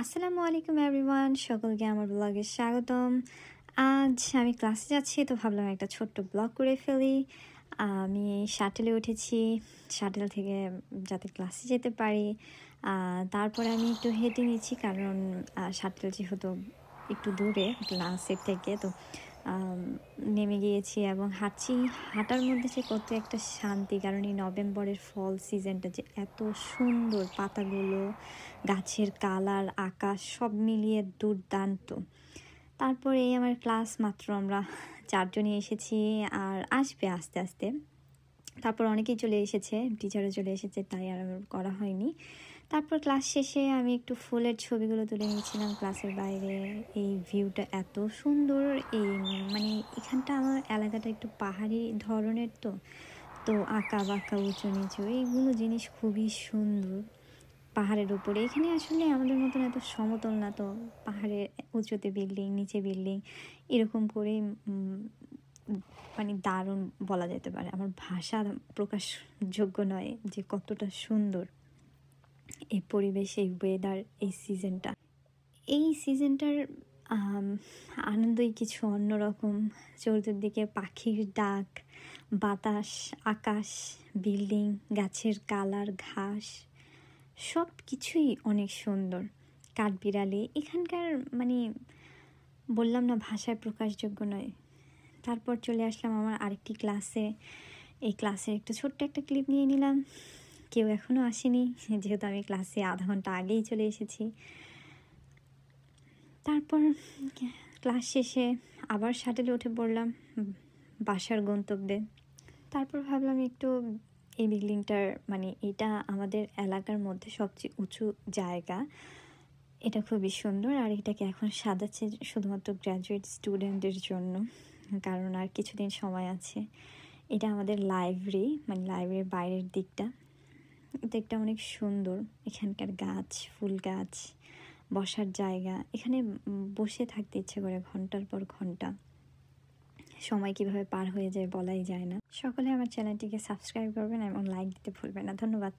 আসসালামু আলাইকুম এভরিওয়ান, সকলকে আমার ব্লগে স্বাগতম। আজ আমি ক্লাসে যাচ্ছি, তো ভাবলাম একটা ছোট্ট ব্লগ করে ফেলি। আমি শাটেলে উঠেছি, শাটেল থেকে যাতে ক্লাসে যেতে পারি। তারপরে আমি একটু হেঁটে নিচ্ছি, কারণ শাটেল যেহেতু একটু দূরে ক্লাসের থেকে, তো নেমে গিয়েছি এবং হাঁটছি। হাঁটার মধ্যে যে কত একটা শান্তি, কারণ এই নভেম্বরের ফল সিজনটা যে এত সুন্দর, পাতাগুলো, গাছের কালার, আকাশ সব মিলিয়ে দুর্দান্ত। তারপরে এই আমার ক্লাস মাত্র আমরা 4 জনই এসেছি, আর আসবে আস্তে আস্তে। তারপর অনেকেই চলে এসেছে, টিচারও চলে এসেছে, তাই আর করা হয়নি। তারপর ক্লাস শেষে আমি একটু ফুলের ছবিগুলো তুলে নিয়েছিলাম ক্লাসের বাইরে। এই ভিউটা এত সুন্দর, এই মানে এখানটা আমার এলাকাটা একটু পাহাড়ি ধরনের, তো তো আঁকা বাঁকা উঁচু নিচু এইগুলো জিনিস খুবই সুন্দর। পাহাড়ের উপরে এখানে আসলে আমাদের মতন এত সমতল না, তো পাহাড়ের উঁচুতে বিল্ডিং, নিচে বিল্ডিং, এরকম করেই মানে দারুণ বলা যেতে পারে। আমার ভাষা প্রকাশযোগ্য নয় যে কতটা সুন্দর এই পরিবেশ, এই ওয়েদার, এই সিজনটা। এই সিজনটার আনন্দই কিছু অন্যরকম। চতুর্দিকে পাখির ডাক, বাতাস, আকাশ, বিল্ডিং, গাছের কালার, ঘাস, সব কিছুই অনেক সুন্দর। কাঠবিড়ালি এখানকার, মানে বললাম না, ভাষায় প্রকাশযোগ্য নয়। তারপর চলে আসলাম আমার আরেকটি ক্লাসে। এই ক্লাসের একটা ছোট্ট একটা ক্লিপ নিয়ে নিলাম। কেউ এখনও আসেনি, যেহেতু আমি ক্লাসে আধা ঘন্টা আগেই চলে এসেছি। তারপর ক্লাস শেষে আবার শাটেলে উঠে পড়লাম বাসার গন্তব্যে। তারপর ভাবলাম একটু এই বিল্ডিংটার, মানে এটা আমাদের এলাকার মধ্যে সবচেয়ে উঁচু জায়গা, এটা খুবই সুন্দর। আর এটাকে এখন সাজাচ্ছে শুধুমাত্র গ্র্যাজুয়েট স্টুডেন্টদের জন্য, কারণ আর কিছুদিন সময় আছে। এটা আমাদের লাইব্রেরি, মানে লাইব্রেরির বাইরের দিকটা। দিকটা অনেক সুন্দর। এখানকার গাছ, ফুল গাছ, বসার জায়গা, এখানে বসে থাকতে ইচ্ছে করে ঘন্টার পর ঘন্টা। সময় কিভাবে পার হয়ে যায় বলাই যায় না। সকলে আমার চ্যানেলটিকে সাবস্ক্রাইব করবেন এবং লাইক দিতে ভুলবেন না। ধন্যবাদ।